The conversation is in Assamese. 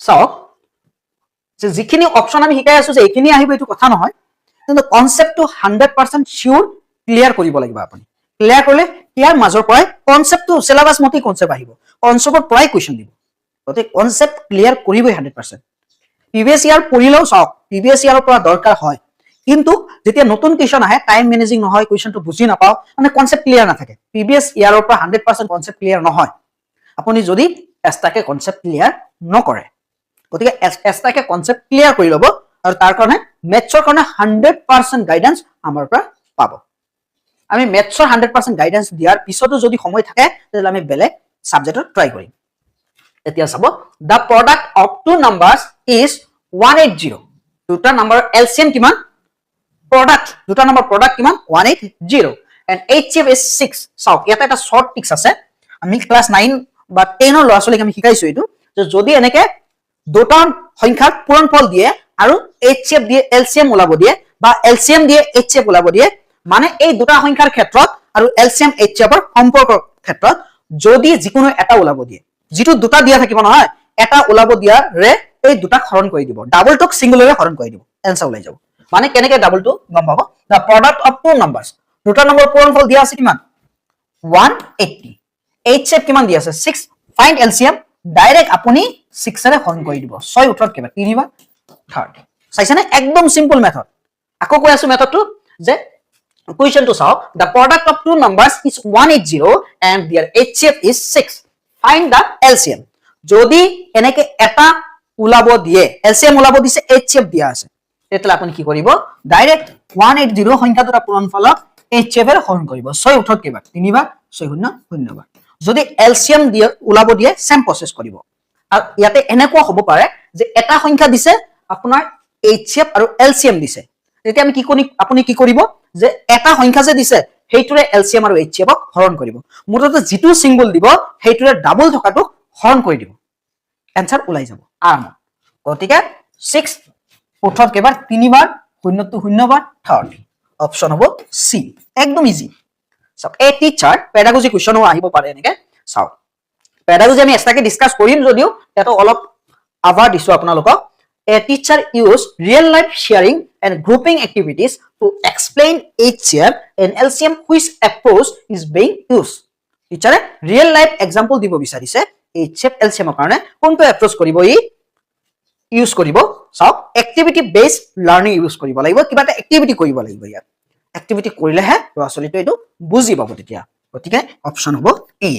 চাওক যে যিখিনি অপচন আমি শিকাই আছো যে এইখিনি আহিব এইটো কথা নহয়, কিন্তু কনসেপ্টটো 100% শিওর ক্লিয়ার কৰিব লাগিব আপুনি। ক্লিয়াৰ কৰিলে ইয়াৰ মাজৰ পৰাই কনসেপ্টটো সিলেবাস মতে কনসেপ্ট আহিব, কনসেপ্টৰ পৰাই কোৱেশ্চন দিব। গতিকে কনসেপ্ট ক্লিয়াৰ কৰিবই 100%। প্ৰিভিয়াস ইয়াৰ পঢ়িলেও চাওক, প্ৰিভিয়াস ইয়াৰৰ পৰা দৰকাৰ হয়, কিন্তু যেতিয়া নতুন কুৱেশ্চন আহে টাইম মেনেজিং নহয়, কুৱেশ্চনটো বুজি নাপাও, মানে কনসেপ্ট ক্লিয়াৰ নাথাকে। প্ৰিভিয়াস ইয়াৰৰ পৰা 100% কনসেপ্ট ক্লিয়াৰ নহয় আপুনি যদি এক্সট্ৰাকে কনসেপ্ট ক্লিয়াৰ নকৰে। গতিকে এক্সট্ৰাকে কনসেপ্ট ক্লিয়াৰ কৰি ল'ব, আৰু তাৰ কাৰণে মেথছৰ কাৰণে 100% গাইডেন্স আমাৰ পৰা পাব। আমি মেথছৰ 100% গাইডেন্স দিয়াৰ পিছতো যদি সময় থাকে তেতিয়াহ'লে আমি বেলেগ সাবজেক্টত ট্ৰাই কৰিম। এতিয়া চাব, the product of two numbers is 180। দুটা নাম্বাৰৰ এলচিএম কিমান? প্ৰডাক্ট, দুটা নাম্বাৰ প্ৰডাক্ট কিমান? 180 এণ্ড HCF ইজ 6। চাওক ইয়াতে এটা শৰ্ট ট্ৰিক্স আছে, আমি ক্লাছ 9 বা 10 ল'ৰা ছোৱালীক আমি শিকাইছো এইটো, যে যদি এনেকে দুটা সংখ্যাৰ পূৰণফল দিয়ে আৰু HCF দিয়ে এলচিএম ওলাব দিয়ে, বা এলচিএম দিয়ে HCF ওলাব দিয়ে, মানে এই দুটা সংখ্যাৰ ক্ষেত্ৰত আৰু এলচিএম HCFৰ সম্পৰ্কৰ ক্ষেত্ৰত যদি যিকোনো এটা ওলাব দিয়ে, যিটো দুটা দিয়া থাকিব নহয়, এটা ওলাব দিয়াৰে এই দুটাক হৰণ কৰি দিব, ডাবলটোক সিঙ্গুলাৰে হৰণ কৰি দিব, এনসাৰ ওলাই যাব। মানে কেনেকে ডাবলটো গম পাব? The product of two numbers, দুটা নম্বৰ পূৰণফল দিয়া আছে কিমান? 180, HCF কিমান দিয়া আছে? 6। ফাইন্ড এলচিএম, ডাইৰেক্ট আপুনি 6 ৰে হৰণ কৰি দিব। 6 উঠত কিমান? 3 বা 30। চাইছানে? একদম সিম্পল মেথড। আকৌ কৈ আছো মেথডটো, যে কুৱেশ্চনটো চাওক, the product of two numbers is 180 and their HCF is 6। Find the LCM. যদি এনেকে এটা ওলাব দিয়ে, এলচিএম ওলাব দিছে, HCF দিয়া আছে, তেতিয়াহ'লে আপুনি কি কৰিব? ডাইৰেক্ট 180 সংখ্যা দুটা পূৰণফলক HCF এৰে হৰণ কৰিব। 6 উঠত কেইবাৰ? 3 বাৰ, 6 শূন্য 0 বাৰ। যদি এলচিএম দিয়ে ওলাব দিয়ে, সেম প্ৰসেস কৰিব। আৰু ইয়াতে এনেকুৱা হ'ব পাৰে যে এটা সংখ্যা দিছে আপোনাৰ HCF আৰু এলচিএম দিছে, তেতিয়া আমি কি কৰিম? আপুনি কি কৰিব যে এটা সংখ্যা যে দিছে সেইটোৰে এলচিএম আৰু HCFক হৰণ কৰিব, মুঠতে যিটো সিম্বল দিব সেইটোৰে ডাবল থকাটো হৰণ কৰি দিব, এনসাৰ ওলাই যাব আৰামত। গতিকে 6 উঠত কেইবাৰ? 3 বাৰ, 0 to 0 বাৰ, 30। অপশন হ'ব সি, একদম ইজি। চাওক এই টিচাৰ পেডাগজি কুৱেশ্চনো আহিব পাৰে এনেকে। চাওক পেডাগজি আমি এক্সট্ৰাকে ডিসকাস কৰিম যদিও এটা অলপ আভাৰ দিছো আপোনালোকক। A teacher use real life sharing and grouping activities to explain HCF and LCM which approach is being used. টিচাৰে real life example দিব বিচাৰিছে HCF LCM ৰ কাৰণে, কোনটো এপ্ৰোচ কৰিব ই ইউজ কৰিব? চাওক এক্টিভিটি বেসড লাৰ্নিং ইউজ কৰিব লাগিব, কিবা এটা এক্টিভিটি কৰিব লাগিব। ইয়াত এক্টিভিটি কৰিলেহে ল'ৰা ছোৱালীটো এইটো বুজি পাব তেতিয়া। গতিকে অপশন হ'ব এ।